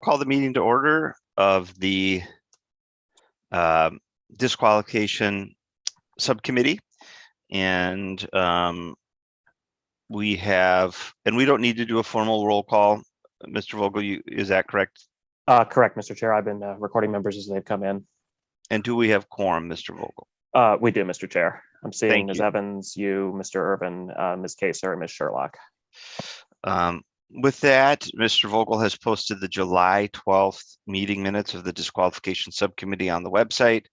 call the meeting to order of the Disqualification Subcommittee. And we don't need to do a formal roll call. Mr. Vogel, is that correct? Correct, Mr. Chair. I've been recording members as they've come in. And do we have quorum, Mr. Vogel? We do, Mr. Chair. I'm seeing Thank Ms. you. Evans, you, Mr. Irvin, Ms. Kaser, and Ms. Sherlock. With that, Mr. Vogel has posted the July 12th meeting minutes of the Disqualification Subcommittee on the website,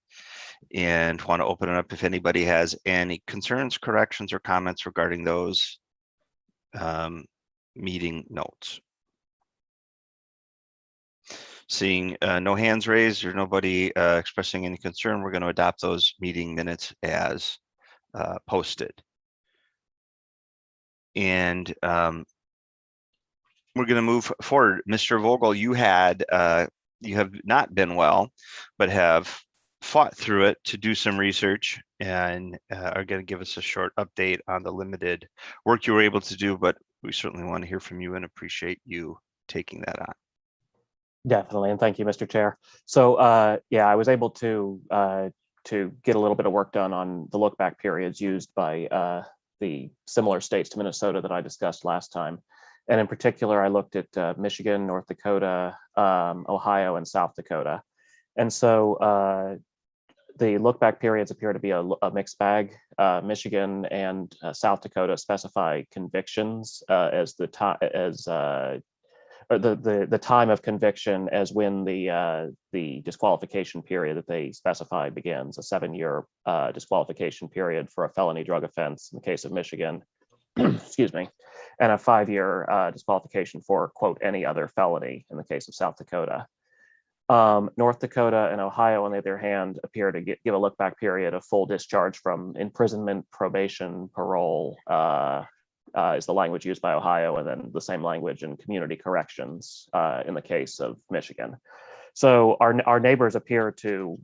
and want to open it up if anybody has any concerns, corrections, or comments regarding those meeting notes. Seeing no hands raised or nobody expressing any concern, we're going to adopt those meeting minutes as posted. And we're going to move forward. Mr. Vogel, you have not been well, but have fought through it to do some research and are going to give us a short update on the limited work you were able to do, but we certainly want to hear from you and appreciate you taking that on. Definitely, and thank you, Mr. Chair. So yeah, I was able to get a little bit of work done on the look back periods used by the similar states to Minnesota that I discussed last time. And in particular, I looked at Michigan, North Dakota, Ohio, and South Dakota. And so the look back periods appear to be a mixed bag. Michigan and South Dakota specify convictions as the time the time of conviction as when the disqualification period that they specify begins, a 7-year disqualification period for a felony drug offense in the case of Michigan, excuse me, and a 5-year disqualification for, quote, any other felony in the case of South Dakota. North Dakota and Ohio, on the other hand, appear to give a look back period of full discharge from imprisonment, probation, parole, is the language used by Ohio, and then the same language in community corrections in the case of Michigan. So our neighbors appear to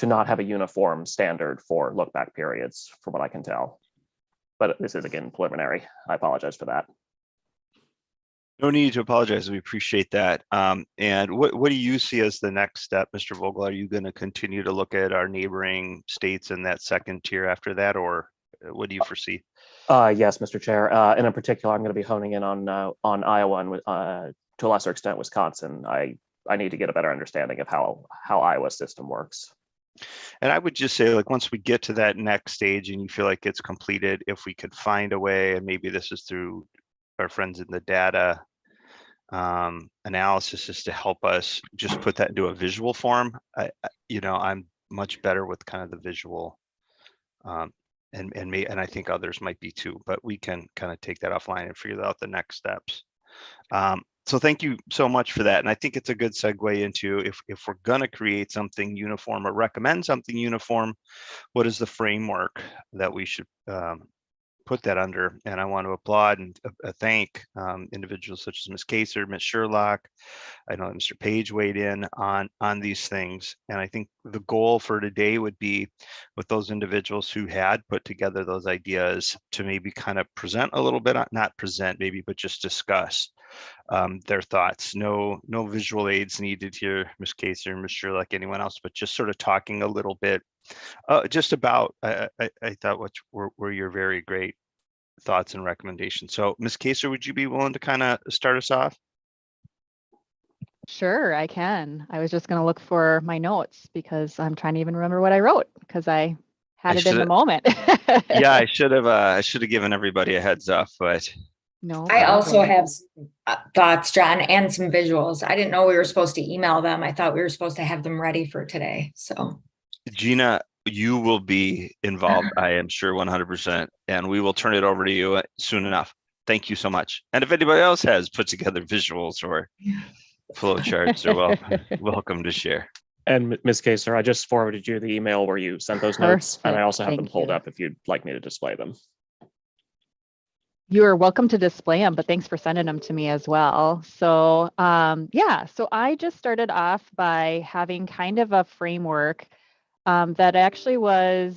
not have a uniform standard for look back periods, from what I can tell. But this is, again, preliminary. I apologize for that. No need to apologize. We appreciate that. And what do you see as the next step, Mr. Vogel? Are you going to continue to look at our neighboring states in that second tier after that, or what do you foresee? Yes, Mr. Chair. And in particular, I'm going to be honing in on Iowa and to a lesser extent Wisconsin. I need to get a better understanding of how Iowa's system works. And I would just say, like, once we get to that next stage and you feel like it's completed, if we could find a way, and maybe this is through our friends in the data analysis, is to help us just put that into a visual form. I'm much better with kind of the visual, and I think others might be too, but we can kind of take that offline and figure out the next steps. So thank you so much for that. And I think it's a good segue into, if we're going to create something uniform or recommend something uniform, what is the framework that we should put that under? And I want to applaud and thank individuals such as Ms. Kaser, Ms. Sherlock. I know Mr. Page weighed in on these things. And I think the goal for today would be, with those individuals who had put together those ideas, to maybe kind of present a little bit, not present maybe, but just discuss their thoughts. No visual aids needed here, Ms. Kaser, Ms. Sherlock, anyone else, but just sort of talking a little bit just about, I thought, what were your very great thoughts and recommendations. So Ms. Kaser, would you be willing to kind of start us off? Sure, I can. I was just going to look for my notes because I'm trying to even remember what I wrote, because I had it in the moment. Yeah, I should have given everybody a heads up, but no. I also have some thoughts, John, and some visuals. I didn't know we were supposed to email them. I thought we were supposed to have them ready for today. So Gina, you will be involved, I am sure, 100%, and we will turn it over to you soon enough. Thank you so much. And if anybody else has put together visuals or flow charts, they're welcome to share. And Ms. Kaser, I just forwarded you the email where you sent those notes, and I also have them pulled up if you'd like me to display them. You are welcome to display them, but thanks for sending them to me as well. So so I just started off by having kind of a framework that actually was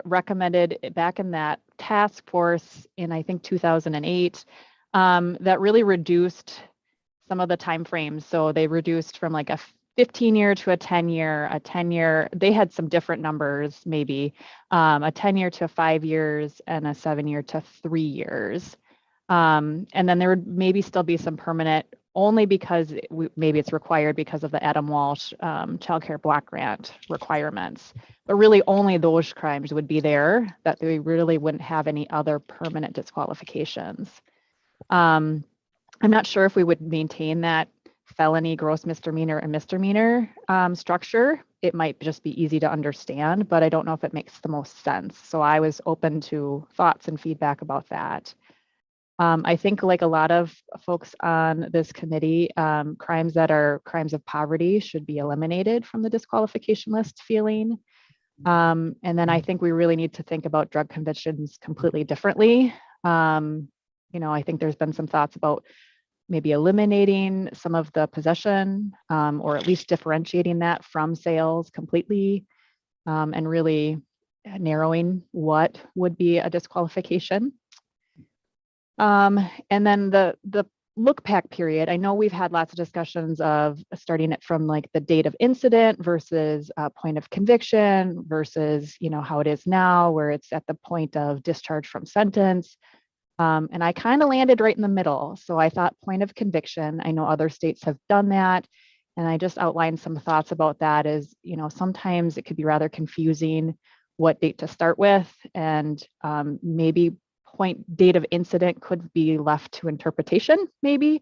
recommended back in that task force in, I think, 2008, that really reduced some of the timeframes. So they reduced from like a 15-year to a 10-year, a 10-year. They had some different numbers, maybe a 10-year to 5 years and a 7-year to 3 years. And then there would maybe still be some permanent, only because maybe it's required because of the Adam Walsh Child Care Block Grant requirements. But really only those crimes would be there, that they really wouldn't have any other permanent disqualifications. I'm not sure if we would maintain that felony, gross misdemeanor, and misdemeanor structure. It might just be easy to understand, but I don't know if it makes the most sense. So I was open to thoughts and feedback about that. I think, like a lot of folks on this committee, crimes that are crimes of poverty should be eliminated from the disqualification list feeling. And then I think we really need to think about drug convictions completely differently. I think there's been some thoughts about maybe eliminating some of the possession, or at least differentiating that from sales completely, and really narrowing what would be a disqualification. And then the look back period. I know we've had lots of discussions of starting it from like the date of incident versus point of conviction versus, how it is now, where it's at the point of discharge from sentence. And I kind of landed right in the middle. So I thought point of conviction. I know other states have done that. And I just outlined some thoughts about that as, sometimes it could be rather confusing what date to start with. And maybe date of incident could be left to interpretation, maybe,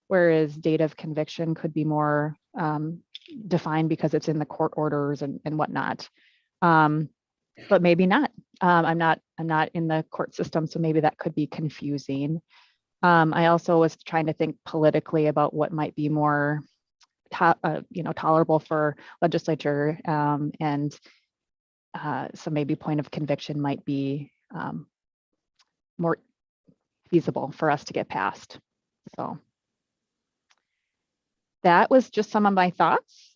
whereas date of conviction could be more defined because it's in the court orders and whatnot. But maybe not. I'm not in the court system, so maybe that could be confusing. I also was trying to think politically about what might be more tolerable for legislature, and so maybe point of conviction might be more feasible for us to get past. So that was just some of my thoughts.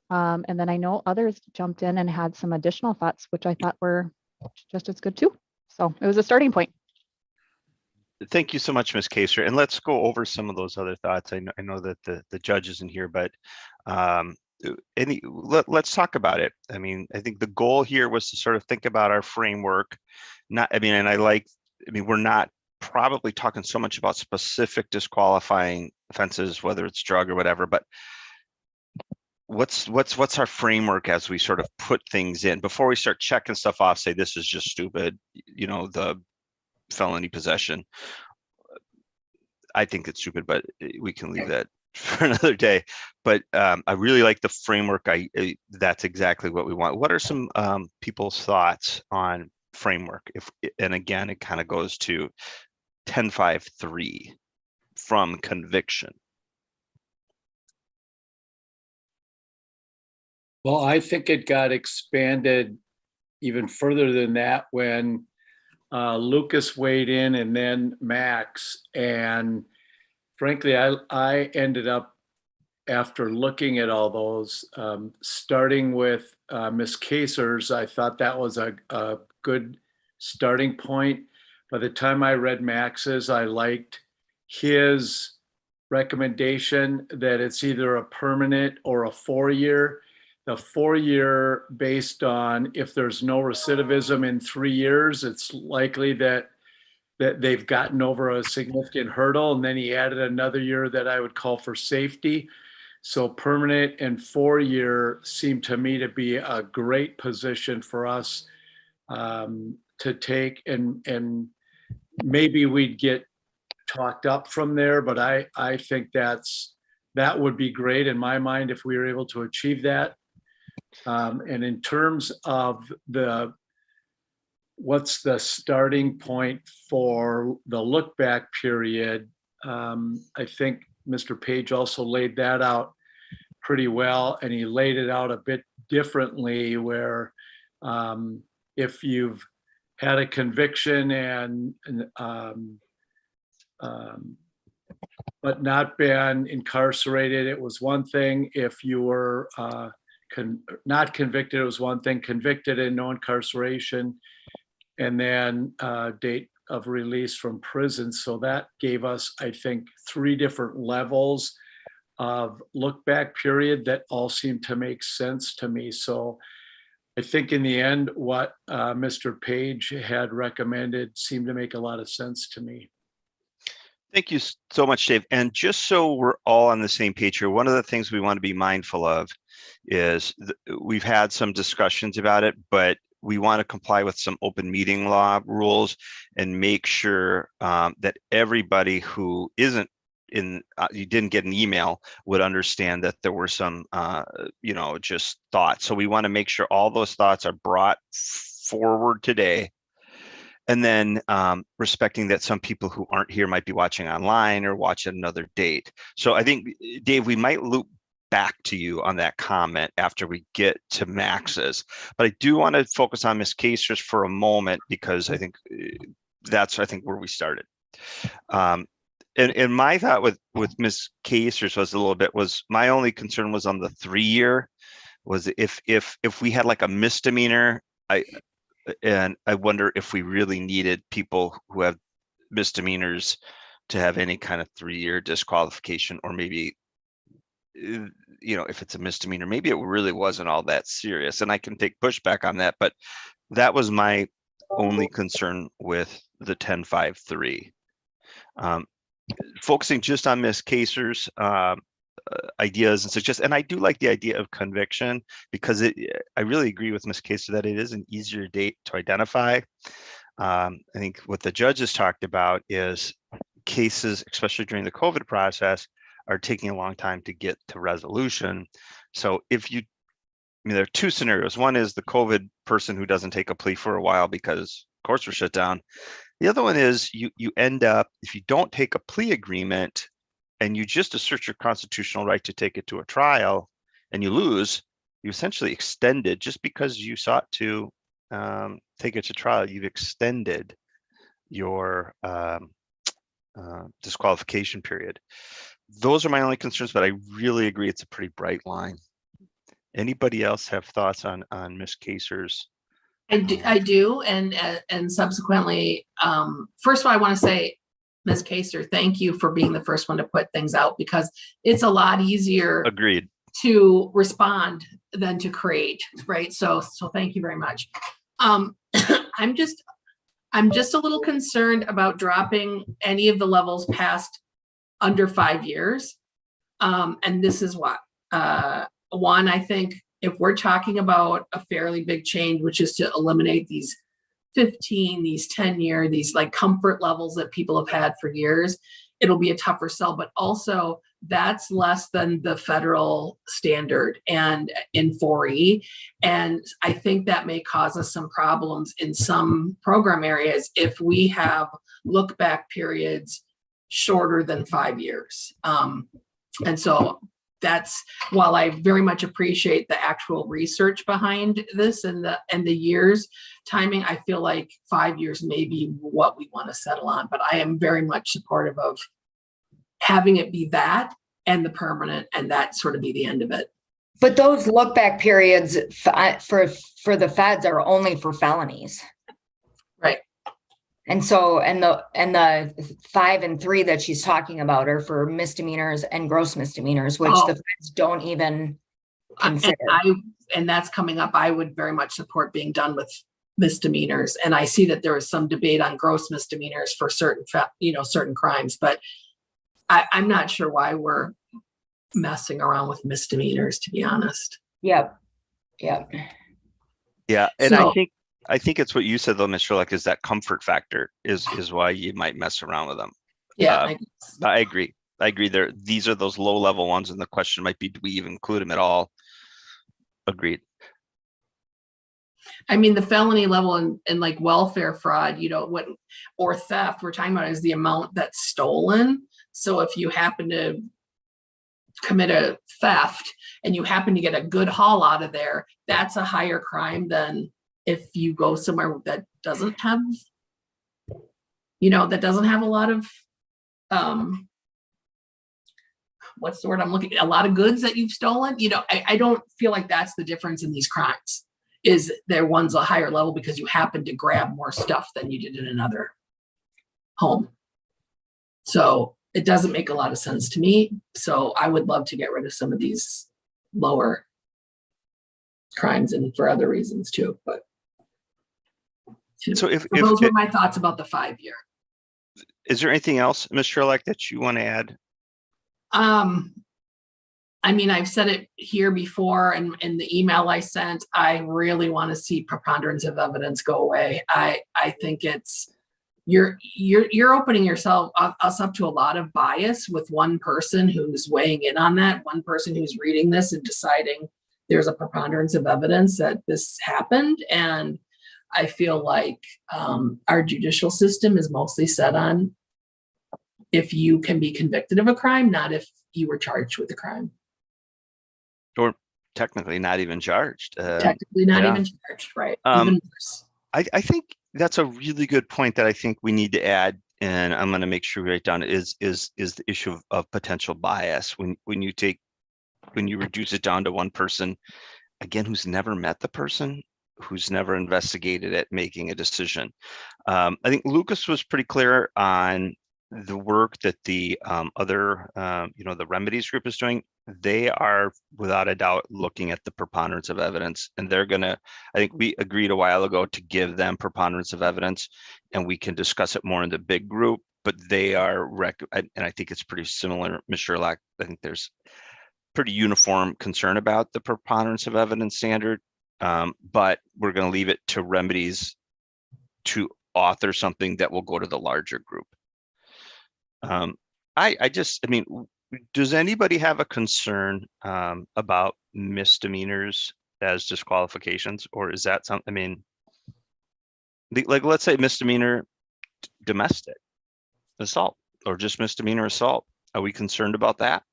And then I know others jumped in and had some additional thoughts, which I thought were just as good too. So it was a starting point. Thank you so much, Ms. Kaser. And let's go over some of those other thoughts. I know that the judge isn't here, but let's talk about it. I mean, I think the goal here was to sort of think about our framework. We're not probably talking so much about specific disqualifying offenses, whether it's drug or whatever, but what's our framework as we sort of put things in before we start checking stuff off, say this is just stupid, the felony possession. I think it's stupid, but we can leave that for another day. But I really like the framework. That's exactly what we want. What are some people's thoughts on framework? And again, it kind of goes to 10.5.3 from conviction. Well, I think it got expanded even further than that when Lucas weighed in and then Max. And frankly, I ended up, after looking at all those, starting with Ms. Kaser's, I thought that was a good starting point. By the time I read Max's, I liked his recommendation that it's either a permanent or a 4-year. The 4-year based on if there's no recidivism in 3 years, it's likely that they've gotten over a significant hurdle. And then he added another year that I would call for safety. So permanent and 4-year seemed to me to be a great position for us to take, and maybe we'd get talked up from there, but I think that would be great in my mind if we were able to achieve that. And in terms of what's the starting point for the look back period, I think Mr. Page also laid that out pretty well, and he laid it out a bit differently where if you've had a conviction and but not been incarcerated, it was one thing. If you were not convicted, it was one thing. Convicted and no incarceration, and then date of release from prison. So that gave us, I think, 3 different levels of look back period that all seemed to make sense to me. So I think in the end, what Mr. Page had recommended seemed to make a lot of sense to me. Thank you so much, Dave. And just so we're all on the same page here, one of the things we want to be mindful of is we've had some discussions about it, but we want to comply with some open meeting law rules and make sure that everybody who isn't in, you didn't get an email, would understand that there were some, just thoughts. So we want to make sure all those thoughts are brought forward today. And then respecting that some people who aren't here might be watching online or watch at another date. So I think, Dave, we might loop back to you on that comment after we get to Max's. But I do want to focus on Ms. Kasers for a moment, because I think that's, where we started. And my thought with Ms. Kasers was my only concern was on the 3-year, was if we had like a misdemeanor, and I wonder if we really needed people who have misdemeanors to have any kind of 3-year disqualification, or maybe, if it's a misdemeanor, maybe it really wasn't all that serious. And I can take pushback on that, but that was my only concern with the 10.5.3. Focusing just on Ms. Kasers' ideas and suggestions, and I do like the idea of conviction, because I really agree with Ms. Kaser that it is an easier date to identify. I think what the judges talked about is cases, especially during the COVID process, are taking a long time to get to resolution. So there are two scenarios. One is the COVID person who doesn't take a plea for a while because courts were shut down. The other one is you end up, if you don't take a plea agreement and you just assert your constitutional right to take it to a trial and you lose, you essentially extended, just because you sought to take it to trial, you've extended your disqualification period. Those are my only concerns, but I really agree it's a pretty bright line. Anybody else have thoughts on Ms. Kasers? I do, and subsequently, first of all, I want to say, Ms. Kaser, thank you for being the first one to put things out, because it's a lot easier Agreed to respond than to create, right? So thank you very much. I'm just a little concerned about dropping any of the levels past under 5 years, and this is what. One, I think, if we're talking about a fairly big change, which is to eliminate these 15, these 10-year, these like comfort levels that people have had for years, it'll be a tougher sell. But also, that's less than the federal standard and in 4E. And I think that may cause us some problems in some program areas if we have look back periods shorter than 5 years. And so that's, while I very much appreciate the actual research behind this and the years timing, I feel like 5 years may be what we want to settle on. But I am very much supportive of having it be that and the permanent, and that sort of be the end of it. But those look back periods for the feds are only for felonies. Right. And so, and the 5 and 3 that she's talking about are for misdemeanors and gross misdemeanors, which the feds don't even consider. And that's coming up. I would very much support being done with misdemeanors. And I see that there is some debate on gross misdemeanors for certain crimes, but I'm not sure why we're messing around with misdemeanors, to be honest. Yep. Yeah. And so, I think it's what you said though, Ms. Sherlock, is that comfort factor is why you might mess around with them. Yeah. I agree. These are those low level ones, and the question might be, do we even include them at all? Agreed. I mean, the felony level and like welfare fraud, or theft we're talking about is the amount that's stolen. So if you happen to commit a theft and you happen to get a good haul out of there, that's a higher crime than if you go somewhere that doesn't have, that doesn't have a lot of, what's the word I'm looking at? A lot of goods that you've stolen. I don't feel like that's the difference in these crimes, is there one's a higher level because you happen to grab more stuff than you did in another home. So it doesn't make a lot of sense to me. So I would love to get rid of some of these lower crimes and for other reasons too. But So if those were my thoughts about the 5-year. is there anything else, Ms. Sherlock, that you want to add? I mean, I've said it here before and in the email I sent, I really want to see preponderance of evidence go away. I think it's, you're opening us up to a lot of bias with one person who's weighing in on that, one person who's reading this and deciding there's a preponderance of evidence that this happened. And I feel like our judicial system is mostly set on if you can be convicted of a crime, not if you were charged with a crime. Or technically not even charged. Technically not yeah. even charged, right? Even worse. I think that's a really good point that I think we need to add, and I'm going to make sure we write down is the issue of potential bias when you reduce it down to one person, again, who's never met the person, who's never investigated it, making a decision. I think Lucas was pretty clear on the work that the other, the remedies group is doing. They are without a doubt looking at the preponderance of evidence, and they're gonna, I think we agreed a while ago to give them preponderance of evidence, and we can discuss it more in the big group, but they are, and I think it's pretty similar, Ms. Sherlock, I think there's pretty uniform concern about the preponderance of evidence standard, but we're gonna leave it to remedies to author something that will go to the larger group. I mean, does anybody have a concern about misdemeanors as disqualifications, or is that something, I mean, like, let's say misdemeanor domestic assault or just misdemeanor assault. Are we concerned about that?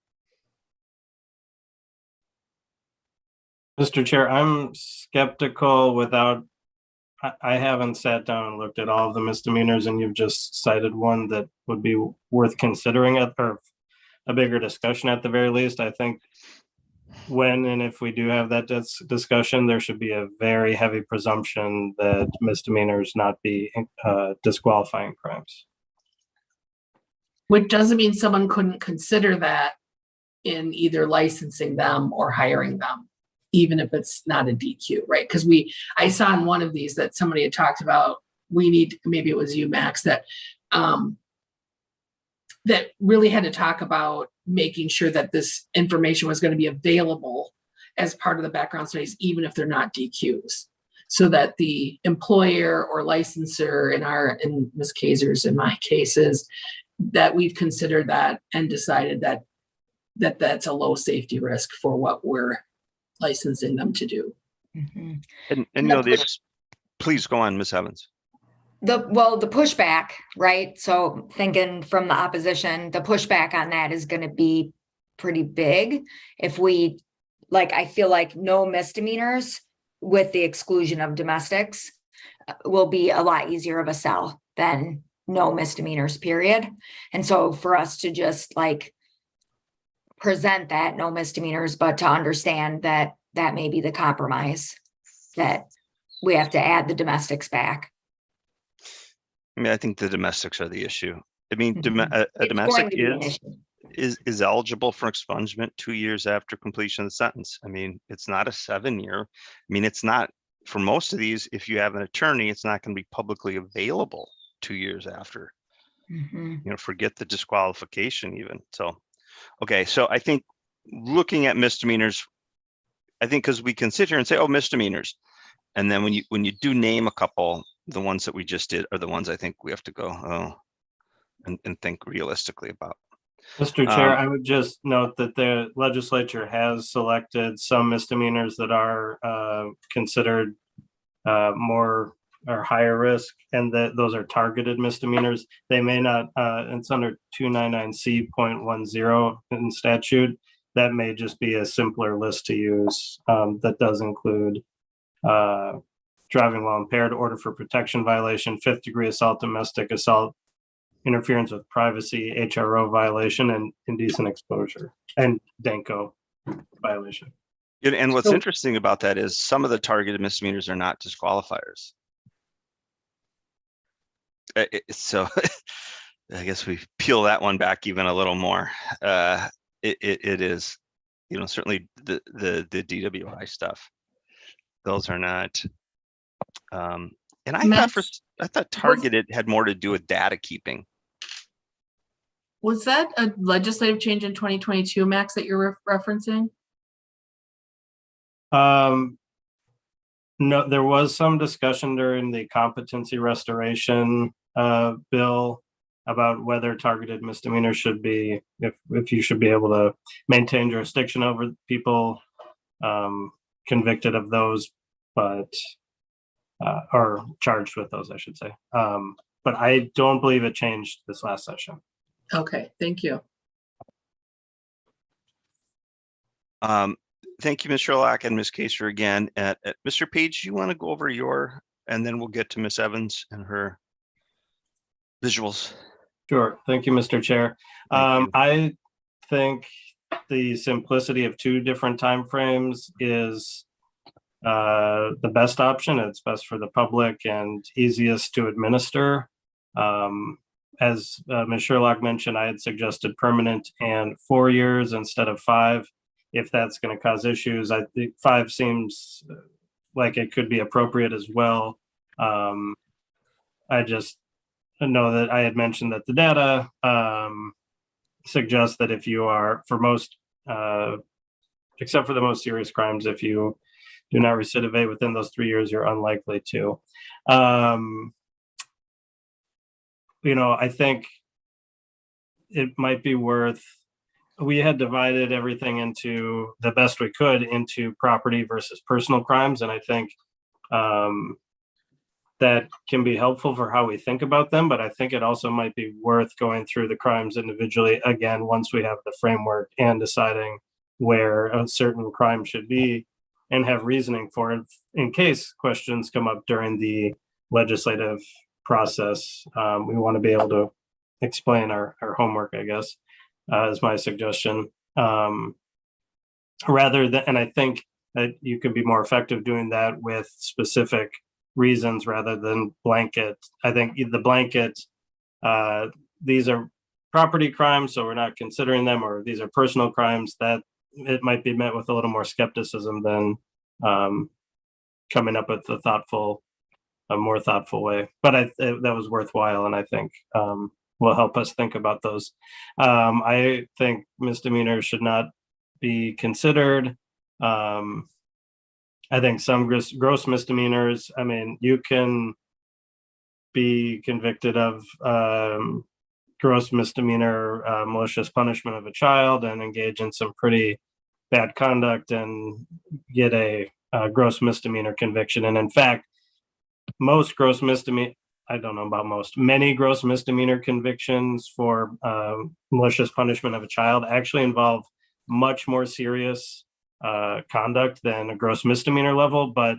Mr. Chair, I'm skeptical I haven't sat down and looked at all of the misdemeanors, and you've just cited one that would be worth considering or a bigger discussion at the very least. I think when and if we do have that discussion, there should be a very heavy presumption that misdemeanors not be disqualifying crimes. Which doesn't mean someone couldn't consider that in either licensing them or hiring them, even if it's not a DQ, right? Because I saw in one of these that somebody had talked about, maybe it was you, Max, that that really had to talk about making sure that this information was going to be available as part of the background studies, even if they're not DQs, so that the employer or licensor in Ms. Kaiser's, in my cases, that we've considered that and decided that that's a low safety risk for what we're licensing them to do. Mm-hmm. And please go on, Ms. Evans. The pushback, right? So thinking from the opposition, the pushback on that is going to be pretty big. If we, I feel like no misdemeanors with the exclusion of domestics will be a lot easier of a sell than no misdemeanors, period. And so for us to just present that no misdemeanors, but to understand that may be the compromise, that we have to add the domestics back. I mean, I think the domestics are the issue. I mean, Mhm. a domestic It's is eligible for expungement 2 years after completion of the sentence. I mean, it's not a 7-year. I mean, it's not, for most of these, if you have an attorney, it's not going to be publicly available 2 years after. Mhm. Forget the disqualification even. So, okay, so I think looking at misdemeanors, I think because we can sit here and say, oh, misdemeanors, and then when you do name a couple, the ones that we just did are the ones I think we have to go and think realistically about. Mr. Chair, I would just note that the legislature has selected some misdemeanors that are considered more or higher risk, and that those are targeted misdemeanors. They may not, it's under 299C.10 in statute. That may just be a simpler list to use. That does include driving while impaired, order for protection violation, 5th degree assault, domestic assault, interference with privacy, HRO violation, and indecent exposure, and DANCO violation. And what's interesting about that is some of the targeted misdemeanors are not disqualifiers. So I guess we peel that one back even a little more. It is, you know, certainly the DWI stuff. Those are not. And I thought targeted had more to do with data keeping. Was that a legislative change in 2022, Max, that you're referencing? No, there was some discussion during the competency restoration bill about whether targeted misdemeanors should be, if you should be able to maintain jurisdiction over people convicted of those, but or charged with those, I should say. But I don't believe it changed this last session. Okay, thank you. Thank you, Ms. Sherlock and Ms. Kaser again. Mr. Page, you want to go over your, and then we'll get to Ms. Evans and her visuals. Sure. Thank you, Mr. Chair. Thank you. I think the simplicity of 2 different timeframes is the best option. It's best for the public and easiest to administer. As Ms. Sherlock mentioned, I had suggested permanent and 4 years instead of 5. If that's going to cause issues, I think 5 seems like it could be appropriate as well. I just know that I had mentioned that the data suggests that if you are, for most, except for the most serious crimes, if you do not recidivate within those 3 years, you're unlikely to. You know, I think it might be worth, we had divided everything into the best we could into property versus personal crimes. And I think that can be helpful for how we think about them. But I think it also might be worth going through the crimes individually again, once we have the framework and deciding where a certain crime should be and have reasoning for it in case questions come up during the legislative process. We want to be able to explain our homework, I guess, is my suggestion. Rather than, and I think that you can be more effective doing that with specific reasons rather than blanket. I think the blanket, these are property crimes, so we're not considering them, or these are personal crimes, that it might be met with a little more skepticism than coming up with a more thoughtful way. But that was worthwhile, and I think will help us think about those. I think misdemeanors should not be considered. I think some gross misdemeanors, I mean, you can be convicted of gross misdemeanor, malicious punishment of a child, and engage in some pretty bad conduct and get a gross misdemeanor conviction. And in fact, most gross misdemeanor, I don't know about most, many gross misdemeanor convictions for malicious punishment of a child actually involve much more serious conduct than a gross misdemeanor level. But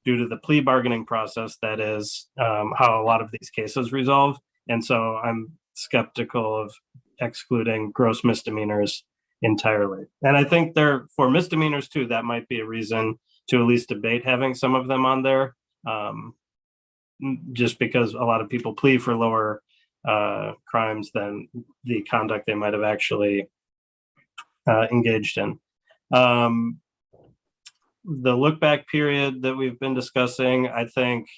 due to the plea bargaining process, that is how a lot of these cases resolve. And so I'm skeptical of excluding gross misdemeanors entirely. And I think for misdemeanors too, that might be a reason to at least debate having some of them on there. Just because a lot of people plea for lower crimes than the conduct they might have actually engaged in. The look back period that we've been discussing, I think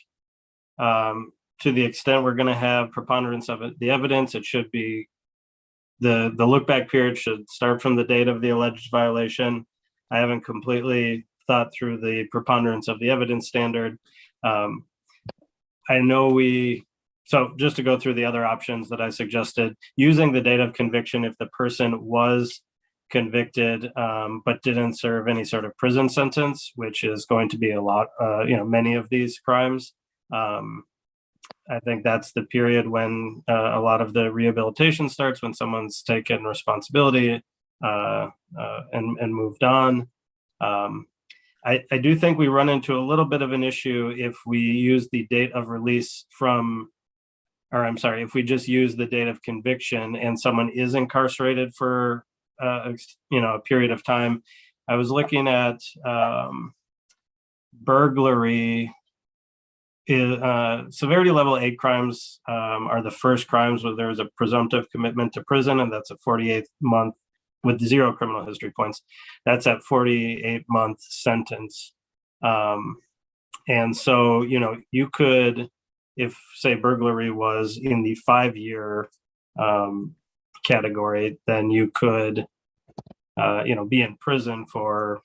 to the extent we're going to have preponderance of the evidence, it should be the look back period should start from the date of the alleged violation. I haven't completely thought through the preponderance of the evidence standard. I know so just to go through the other options that I suggested, using the date of conviction if the person was convicted but didn't serve any sort of prison sentence, which is going to be a lot, many of these crimes. I think that's the period when a lot of the rehabilitation starts, when someone's taken responsibility and moved on. I do think we run into a little bit of an issue if we use the date of release if we just use the date of conviction and someone is incarcerated for a period of time. I was looking at burglary severity level 8 crimes are the first crimes where there's a presumptive commitment to prison, and that's a 48-month with 0 criminal history points. That's at 48-month sentence. And so, you could, if say burglary was in the 5-year category, then you could, be in prison for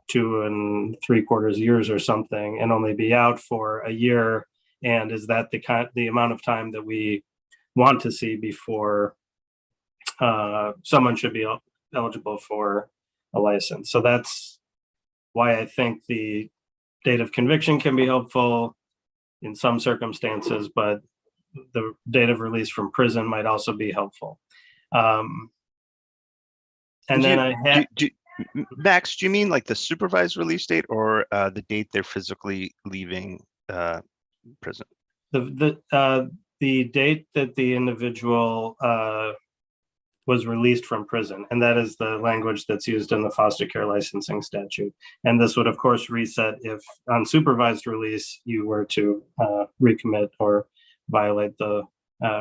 2 3/4 years or something, and only be out for a year. And is that the amount of time that we want to see before someone should be eligible for a license? So that's why I think the date of conviction can be helpful in some circumstances, but the date of release from prison might also be helpful. And then I had Max, do you mean like the supervised release date or the date they're physically leaving prison? The date that the individual was released from prison, and that is the language that's used in the foster care licensing statute. And this would, of course, reset if on supervised release you were to recommit or violate the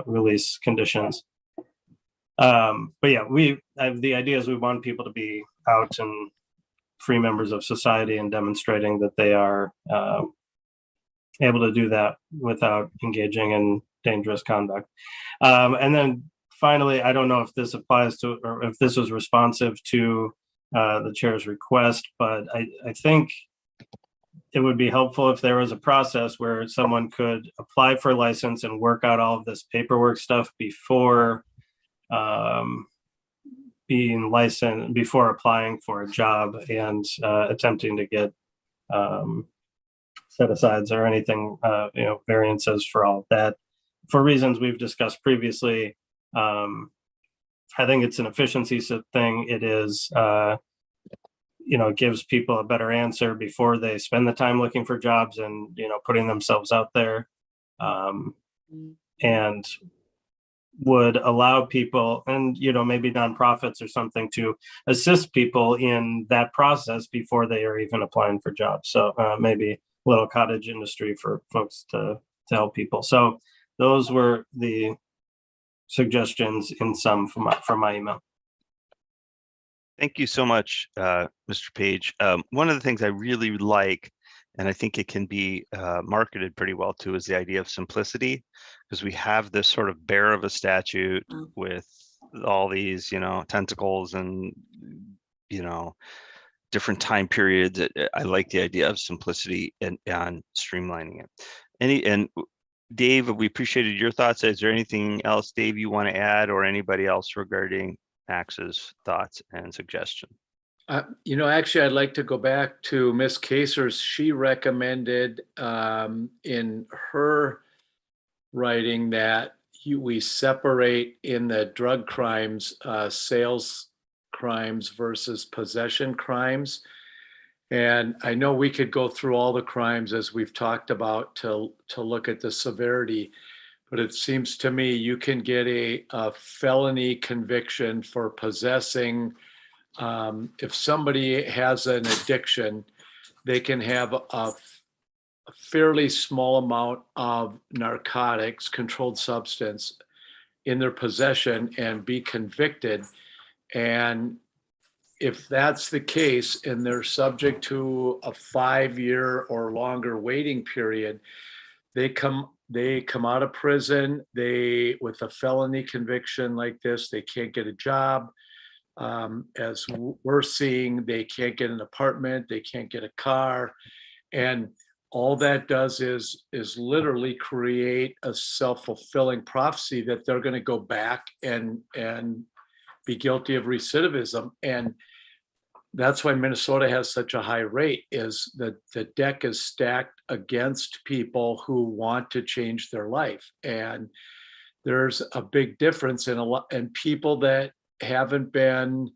release conditions. But yeah, the idea is we want people to be out and free members of society and demonstrating that they are able to do that without engaging in dangerous conduct. And then finally, I don't know if this applies to, or if this was responsive to the chair's request, but I think it would be helpful if there was a process where someone could apply for a license and work out all of this paperwork stuff before being licensed, before applying for a job and attempting to get set-asides or anything, variances for all of that. For reasons we've discussed previously, I think it's an efficiency thing. It is, it gives people a better answer before they spend the time looking for jobs and, putting themselves out there, and would allow people and, maybe nonprofits or something to assist people in that process before they are even applying for jobs. So maybe a little cottage industry for folks to help people. So those were the suggestions in some from my email. Thank you so much, Mr. Page. One of the things I really like, and I think it can be marketed pretty well too, is the idea of simplicity, because we have this sort of bear of a statute with all these, tentacles and, different time periods. I like the idea of simplicity and streamlining it. And Dave, we appreciated your thoughts. Is there anything else, Dave, you want to add, or anybody else regarding Max's thoughts and suggestion? Actually, I'd like to go back to Ms. Kasers. She recommended in her writing that we separate in the drug crimes, sales crimes versus possession crimes. And I know we could go through all the crimes as we've talked about to look at the severity, but it seems to me you can get a felony conviction for possessing. If somebody has an addiction, they can have a fairly small amount of narcotics, controlled substance, in their possession and be convicted. And if that's the case and they're subject to a 5-year or longer waiting period, they come out of prison, with a felony conviction like this, they can't get a job. As we're seeing, they can't get an apartment, they can't get a car. And all that does is literally create a self-fulfilling prophecy that they're going to go back and be guilty of recidivism. And that's why Minnesota has such a high rate, is that the deck is stacked against people who want to change their life. And there's a big difference in people that haven't been,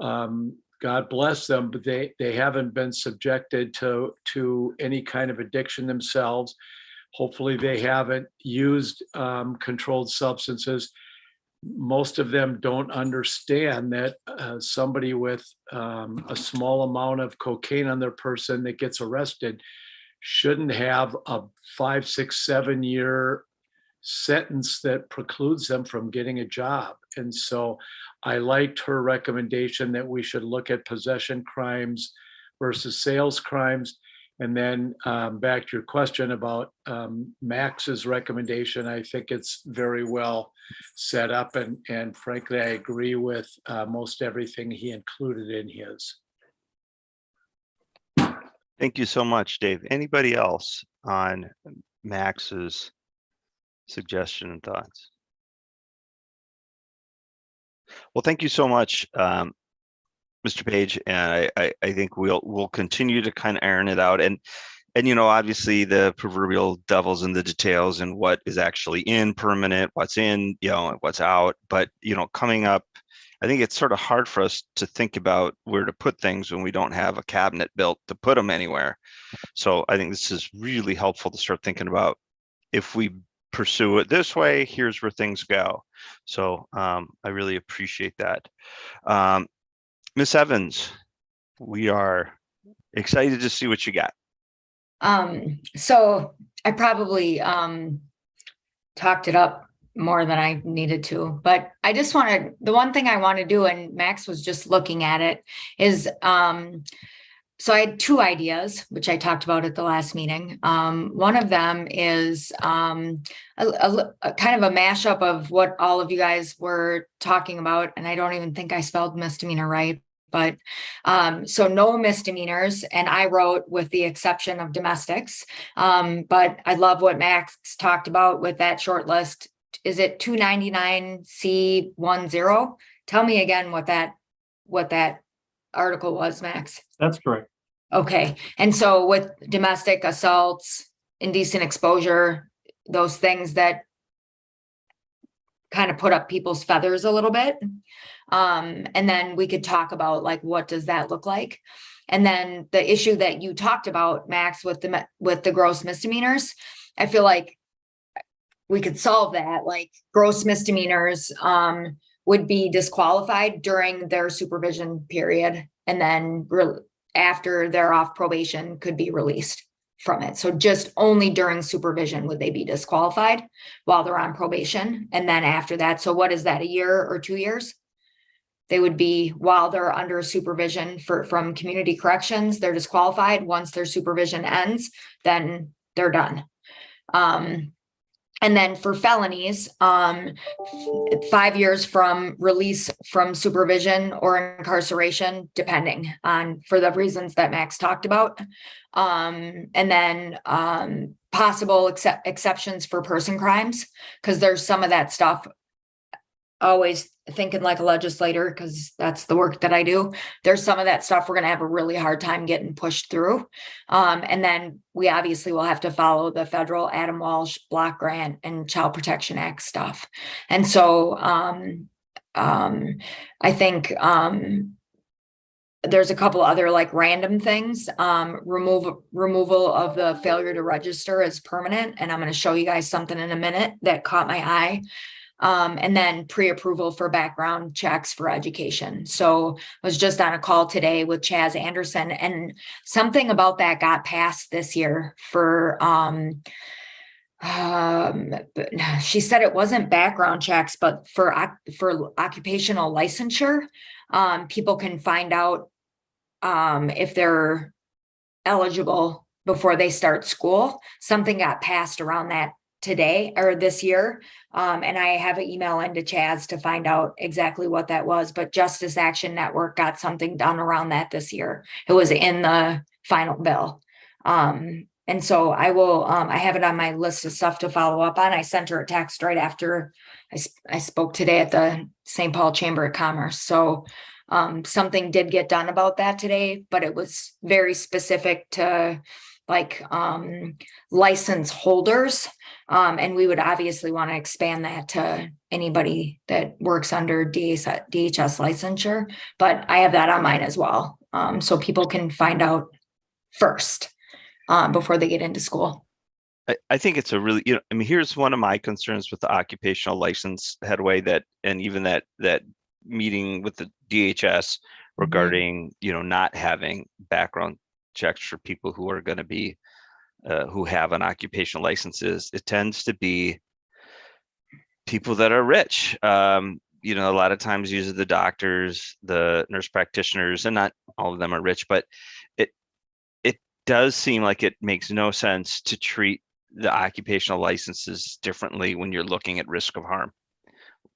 God bless them, but they haven't been subjected to any kind of addiction themselves. Hopefully they haven't used controlled substances. Most of them don't understand that somebody with a small amount of cocaine on their person that gets arrested shouldn't have a 5, 6, 7 year sentence that precludes them from getting a job. And so I liked her recommendation that we should look at possession crimes versus sales crimes. And then back to your question about Max's recommendation, I think it's very well set up. And frankly, I agree with most everything he included in his. Thank you so much, Dave. Anybody else on Max's suggestion and thoughts? Well, thank you so much, Mr. Page, and I think we'll continue to kind of iron it out, and obviously the proverbial devil's in the details and what is actually in permanent, what's in, what's out. But coming up, I think it's sort of hard for us to think about where to put things when we don't have a cabinet built to put them anywhere. So I think this is really helpful to start thinking about, if we pursue it this way, here's where things go. So I really appreciate that. Ms. Evans, we are excited to see what you got. So I probably talked it up more than I needed to, but I just wanted, the one thing I want to do, and Max was just looking at it, is so I had 2 ideas, which I talked about at the last meeting. One of them is a kind of a mashup of what all of you guys were talking about, and I don't even think I spelled misdemeanor right. But so no misdemeanors, and I wrote with the exception of domestics. But I love what Max talked about with that short list. Is it 299C10? Tell me again what that article was, Max. That's correct. Okay. And so with domestic assaults, indecent exposure, those things that kind of put up people's feathers a little bit. And then we could talk about, like, what does that look like? And then the issue that you talked about, Max, with the gross misdemeanors, I feel like we could solve that. Like, gross misdemeanors would be disqualified during their supervision period, and then after they're off probation could be released from it. So just only during supervision would they be disqualified while they're on probation. And then after that, so what is that, a year or 2 years? They would be, while they're under supervision from community corrections, they're disqualified. Once their supervision ends, then they're done. And then for felonies, 5 years from release from supervision or incarceration, depending on, for the reasons that Max talked about. And then possible exceptions for person crimes, because there's some of that stuff, always thinking like a legislator, because that's the work that I do. There's some of that stuff we're going to have a really hard time getting pushed through. And then we obviously will have to follow the federal Adam Walsh block grant and Child Protection Act stuff. And so I think there's a couple other like random things. Removal of the failure to register as permanent. And I'm going to show you guys something in a minute that caught my eye. And then pre-approval for background checks for education. So I was just on a call today with Chaz Anderson, and something about that got passed this year for, she said it wasn't background checks, but for occupational licensure. People can find out if they're eligible before they start school. Something got passed around that today or this year. And I have an email into Chaz to find out exactly what that was, but Justice Action Network got something done around that this year. It was in the final bill. And so I will, I have it on my list of stuff to follow up on. I sent her a text right after I spoke today at the St. Paul Chamber of Commerce. So something did get done about that today, but it was very specific to like license holders. And we would obviously want to expand that to anybody that works under DHS licensure, but I have that on mine as well. So people can find out first before they get into school. I think it's a really, I mean, here's one of my concerns with the occupational license headway and even that meeting with the DHS regarding, not having background checks for people who are going to be who have an occupational license is it tends to be people that are rich. You know, a lot of times usually the doctors, the nurse practitioners, and not all of them are rich, but it does seem like it makes no sense to treat the occupational licenses differently when you're looking at risk of harm.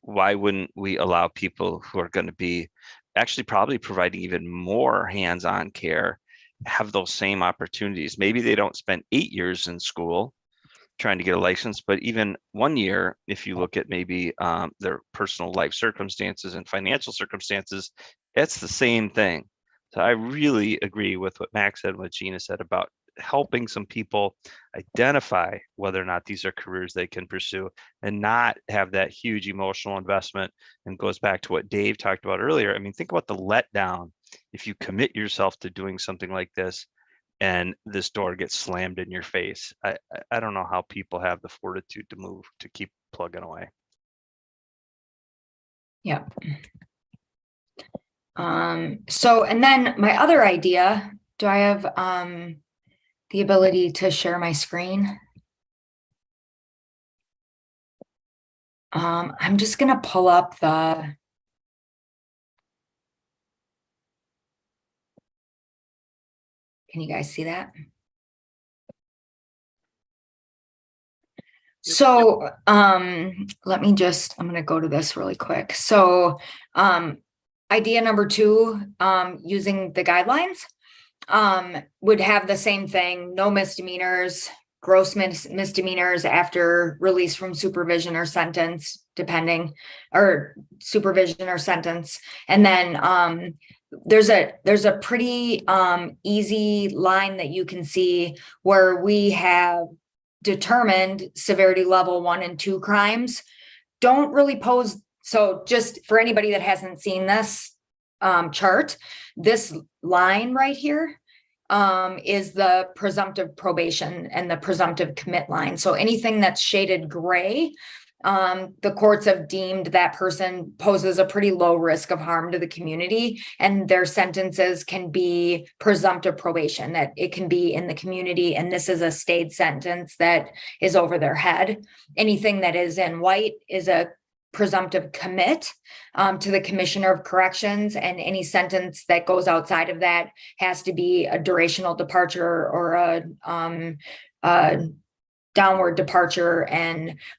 Why wouldn't we allow people who are going to be actually probably providing even more hands-on care have those same opportunities? Maybe they don't spend 8 years in school trying to get a license, but even 1 year, if you look at maybe their personal life circumstances and financial circumstances, it's the same thing. So I really agree with what Max said, and what Gina said about helping some people identify whether or not these are careers they can pursue and not have that huge emotional investment. And goes back to what Dave talked about earlier. I mean, think about the letdown if you commit yourself to doing something like this and this door gets slammed in your face. I don't know how people have the fortitude to move, to keep plugging away. Yeah. So, and then my other idea, do I have the ability to share my screen? I'm just gonna pull up the, can you guys see that? So, let me just, I'm gonna go to this really quick. So, idea number 2, using the guidelines, would have the same thing, no misdemeanors, gross misdemeanors after release from supervision or sentence, depending, or supervision or sentence. And then there's a pretty easy line that you can see where we have determined severity level 1 and 2 crimes don't really pose. So just for anybody that hasn't seen this chart, this line right here is the presumptive probation and the presumptive commit line. So anything that's shaded gray, the courts have deemed that person poses a pretty low risk of harm to the community, and their sentences can be presumptive probation, that it can be in the community, and this is a stayed sentence that is over their head. Anything that is in white is a presumptive commit to the Commissioner of Corrections, and any sentence that goes outside of that has to be a durational departure or a downward departure.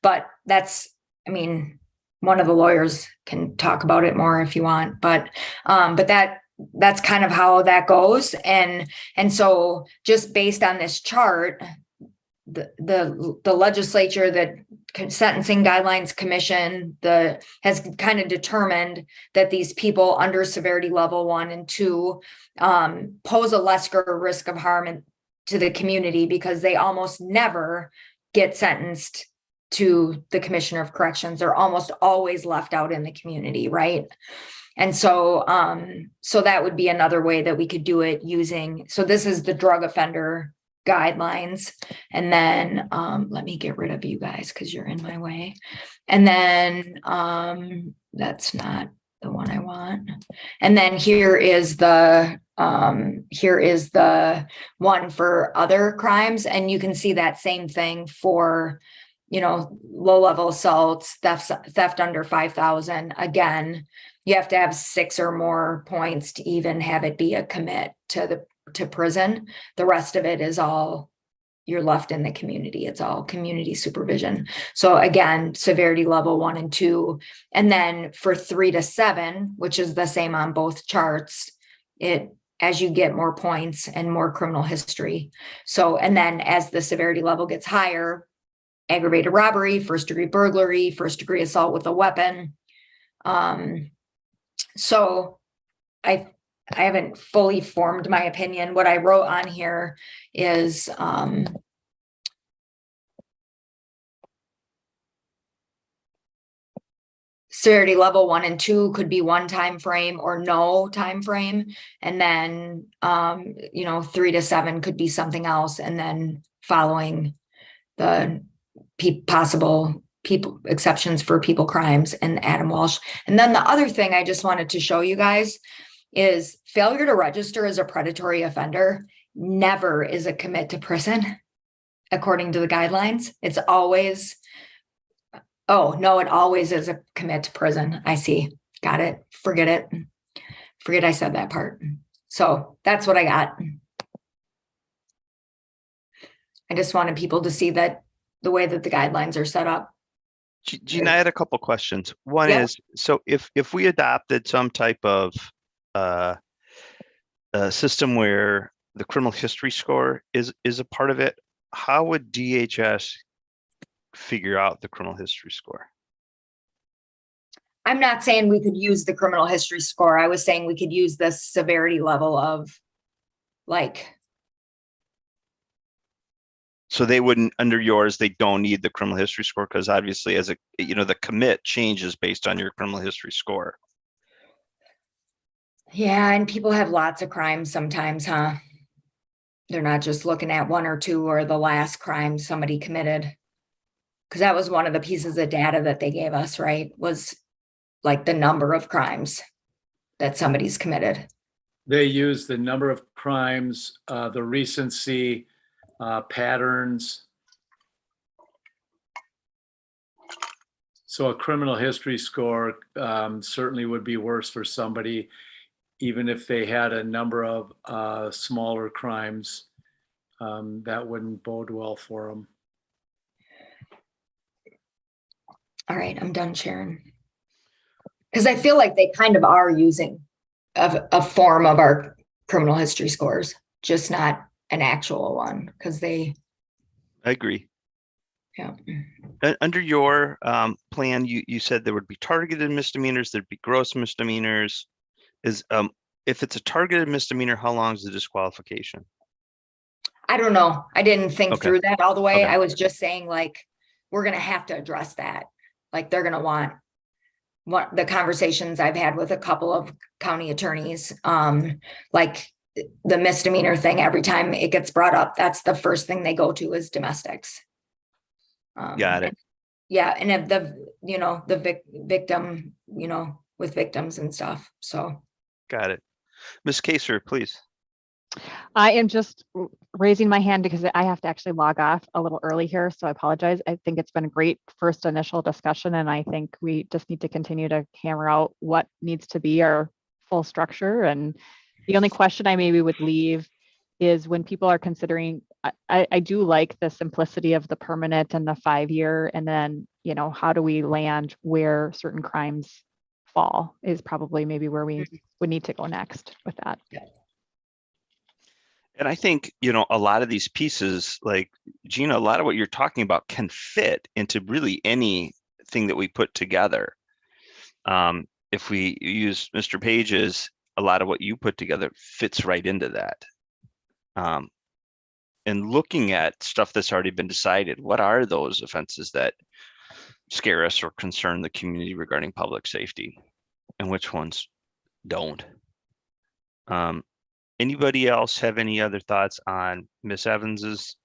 But that's, I mean, one of the lawyers can talk about it more if you want, but that's kind of how that goes. And so just based on this chart, the legislature, the Sentencing Guidelines Commission, has kind of determined that these people under severity level 1 and 2 pose a lesser risk of harm to the community because they almost never get sentenced to the Commissioner of Corrections. They're almost always left out in the community, right? And so so that would be another way that we could do it using, so this is the drug offender guidelines. And then let me get rid of you guys because you're in my way. And then that's not the one I want. And then here is the one for other crimes, and you can see that same thing for, you know, low-level assaults, theft under 5,000. Again, you have to have 6 or more points to even have it be a commit to prison. The rest of it is all, you're left in the community. It's all community supervision. So again, severity level 1 and 2. And then for 3 to 7, which is the same on both charts, as you get more points and more criminal history. So, and then as the severity level gets higher, aggravated robbery, first degree burglary, first degree assault with a weapon. So I haven't fully formed my opinion. What I wrote on here is severity level 1 and 2 could be one time frame or no time frame. And then, 3 to 7 could be something else. And then following the possible people exceptions for people crimes and Adam Walsh. And then the other thing I just wanted to show you guys is failure to register as a predatory offender never is a commit to prison. according to the guidelines. It's always, oh, no, it always is a commit to prison. I see. Got it. Forget it. Forget I said that part. So that's what I got. I just wanted people to see that the way that the guidelines are set up. Gina, I had a couple questions. One Yep. is, so if we adopted some type of system where the criminal history score is a part of it, how would DHS figure out the criminal history score? I'm not saying we could use the criminal history score. I was saying we could use the severity level of like, So they wouldn't, under yours, they don't need the criminal history score because obviously as a, the commit changes based on your criminal history score. yeah, and people have lots of crimes sometimes, huh? They're not just looking at one or two or the last crime somebody committed. Because that was one of the pieces of data that they gave us, right? Was like the number of crimes that somebody's committed. They use the number of crimes, the recency, patterns. So a criminal history score certainly would be worse for somebody, even if they had a number of smaller crimes. That wouldn't bode well for them. All right, I'm done sharing. Because I feel like they kind of are using a form of our criminal history scores, just not an actual one, because they, I agree. yeah. Under your plan, you said there would be targeted misdemeanors, there'd be gross misdemeanors. Is if it's a targeted misdemeanor, how long is the disqualification? I don't know. I didn't think Okay. through that all the way. Okay. I was just saying like, we're going to have to address that. Like they're going to want what the conversations I've had with a couple of county attorneys, like the misdemeanor thing, every time it gets brought up, that's the first thing they go to is domestics. Got it. And, yeah. And if the victim, with victims and stuff. So. Got it. Ms. Kaser, please. I am just raising my hand because I have to actually log off a little early here, so I apologize. I think it's been a great first initial discussion, and I think we just need to continue to hammer out what needs to be our full structure. And the only question I maybe would leave is when people are considering, I do like the simplicity of the permanent and the 5-year, and then, how do we land where certain crimes fall is probably maybe where we would need to go next with that. Yeah. And I think, a lot of these pieces, like Gina, a lot of what you're talking about can fit into really anything that we put together. If we use Mr. Page's, a lot of what you put together fits right into that. And looking at stuff that's already been decided, what are those offenses that scare us or concern the community regarding public safety, and which ones don't? Anybody else have any other thoughts on Ms. Evans's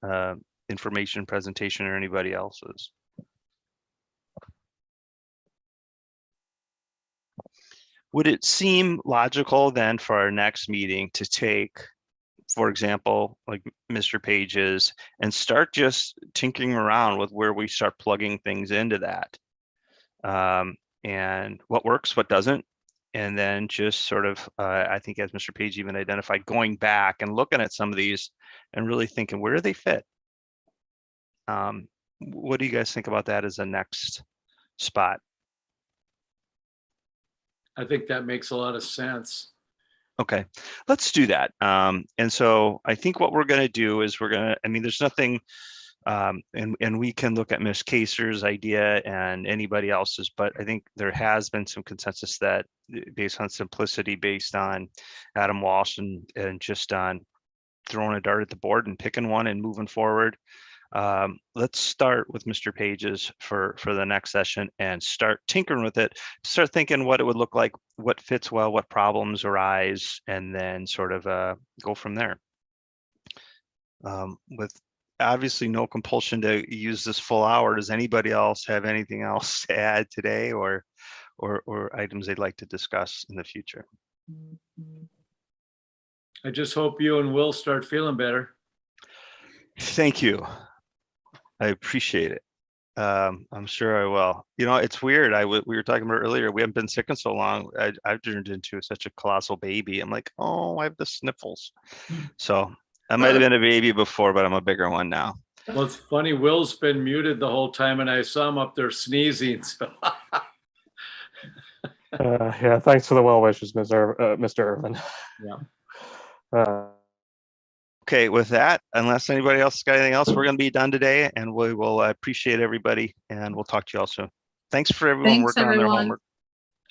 information presentation or anybody else's? Would it seem logical then for our next meeting to take, for example, like Mr. Page's, and start just tinkering around with where we start plugging things into that? And what works, what doesn't? And then just sort of, I think as Mr. Page even identified, going back and looking at some of these and really thinking, where do they fit? What do you guys think about that as a next spot? I think that makes a lot of sense. Okay, let's do that. And so I think what we're going to do is there's nothing, and we can look at Ms. Kaser's idea and anybody else's, but I think there has been some consensus that based on simplicity, based on Adam Walsh and just on throwing a dart at the board and picking one and moving forward. Let's start with Mr. Page's for the next session and start tinkering with it, start thinking what it would look like, what fits well, what problems arise, and then sort of go from there. With obviously no compulsion to use this full hour. Does anybody else have anything else to add today or items they'd like to discuss in the future? I just hope you and Will start feeling better. Thank you. I appreciate it. I'm sure I will. You know, it's weird. We were talking about earlier. We haven't been sick in so long. I've turned into such a colossal baby. I'm like, oh, I have the sniffles. So I might have been a baby before, but I'm a bigger one now. Well, it's funny, Will's been muted the whole time and I saw him up there sneezing. So. Yeah, thanks for the well wishes, Mr. Irvin. Yeah. Okay, with that, unless anybody else has got anything else, we're going to be done today, and we will appreciate everybody, and we'll talk to you all soon. Thanks for everyone Thanks, working on their everyone. homework.